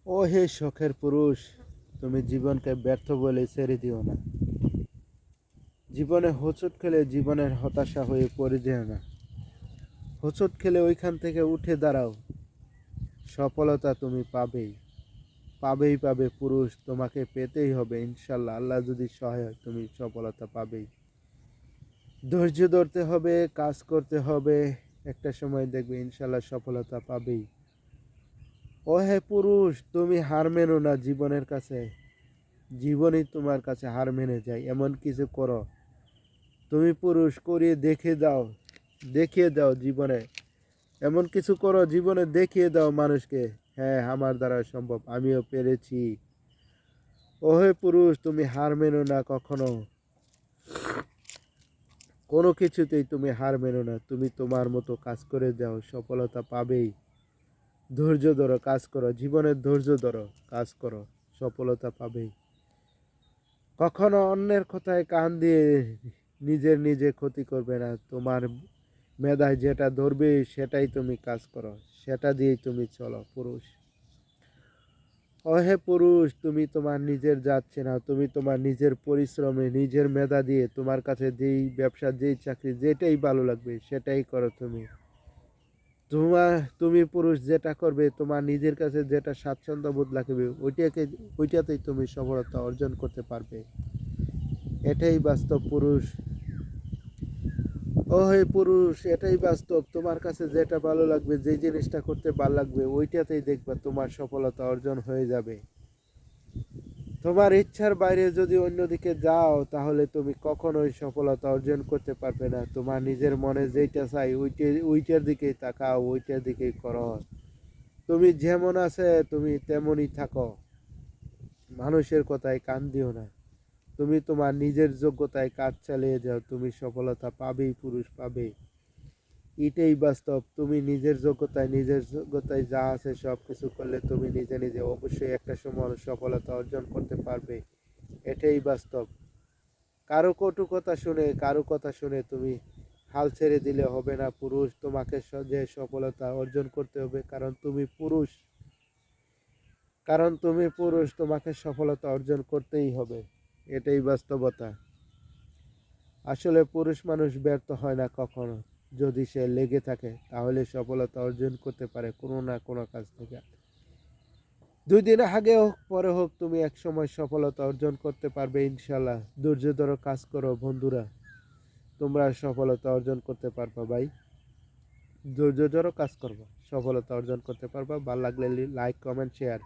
ও হে শখের পুরুষ, তুমি জীবনকে ব্যর্থ বলে ছেড়ে দিও না। জীবনে হোঁচট খেলে জীবনের হতাশা হয়ে পড়ে যেও না। হোঁচট খেলে ওইখান থেকে উঠে দাঁড়াও। সফলতা তুমি পাবেই, পাবেই পাবে পুরুষ, তোমাকে পেতেই হবে ইনশাল্লাহ। আল্লাহ যদি সহায় হয় তুমি সফলতা পাবেই। ধৈর্য ধরতে হবে, কাজ করতে হবে, একটা সময় দেখবে ইনশাল্লাহ সফলতা পাবেই। ও হে পুরুষ, তুমি হার মেনো না জীবনের কাছে। জীবনই তোমার কাছে হার মেনে যায়, এমন কিছু করো। তুমি পুরুষ, করিয়ে দেখিয়ে দাও জীবনে। এমন কিছু করো জীবনে, দেখিয়ে দাও মানুষকে, হ্যাঁ আমার দ্বারা সম্ভব, আমিও পেরেছি। ও হে পুরুষ, তুমি হার মেনো না কখনো, কোনো কিছুতেই তুমি হার মেনো না। তুমি তোমার মতো কাজ করে যাও, সফলতা পাবেই। ধৈর্য ধরো, কাজ করো, জীবনের ধৈর্য ধরো, কাজ করো, সফলতা পাবেই। কখনো অন্যের কথায় কান দিয়ে নিজে ক্ষতি করবে না। তোমার মেধায় যেটা ধরবে সেটাই তুমি কাজ করো, সেটা দিয়েই তুমি চলো পুরুষ। ও হে পুরুষ, তুমি তোমার নিজের যাচ্ছে না, তুমি তোমার নিজের পরিশ্রমে নিজের মেধা দিয়ে তোমার কাছে যেই ব্যবসা, যেই চাকরি, যেটাই ভালো লাগবে সেটাই করো তুমি। তোমার তুমি পুরুষ যেটা করবে, তোমার নিজের কাছে যেটা স্বাচ্ছন্দ্য বোধ লাগবে ওইটাতেই তুমি সফলতা অর্জন করতে পারবে। এটাই বাস্তব পুরুষ। ও হে পুরুষ, এটাই বাস্তব। তোমার কাছে যেটা ভালো লাগবে, যে জিনিসটা করতে ভালো লাগবে ওইটাতেই দেখবা তোমার সফলতা অর্জন হয়ে যাবে। তোমার ইচ্ছার বাইরে যদি অন্যদিকে যাও তাহলে তুমি কখনোই সফলতা অর্জন করতে পারবে না। তোমার নিজের মনে যেটা চাই ওইটার দিকেই তাকাও, ওইটার দিকেই করো। তুমি যেমন আছে তুমি তেমনই থাকো, মানুষের কথায় কান দিও না। তুমি তোমার নিজের যোগ্যতায় কাজ চালিয়ে যাও, তুমি সফলতা পাবেই পুরুষ, পাবেই। এটাই বাস্তব। তুমি নিজের যোগ্যতায় যা আছে সব কিছু করলে তুমি নিজে অবশ্যই একটা সময় সফলতা অর্জন করতে পারবে। এটাই বাস্তব। কারো কথা শুনে তুমি হাল ছেড়ে দিলে হবে না পুরুষ। তোমাকে যে সফলতা অর্জন করতে হবে, কারণ তুমি পুরুষ, তোমাকে সফলতা অর্জন করতেই হবে। এটাই বাস্তবতা। আসলে পুরুষ মানুষ ব্যর্থ হয় না কখনো। যদি সে লেগে থাকে তাহলে সফলতা অর্জন করতে পারে কোনো না কোনো কাজ থেকে। 2 দিন আগে হোক পরে হোক তুমি এক সময় সফলতা অর্জন করতে পারবে ইনশাল্লাহ। ধৈর্য ধরো, কাজ করো বন্ধুরা, তোমরা সফলতা অর্জন করতে পারবা ভাই। ধৈর্য ধরো, কাজ করবা, সফলতা অর্জন করতে পারবা। ভালো লাগলে লাইক, কমেন্ট, শেয়ার।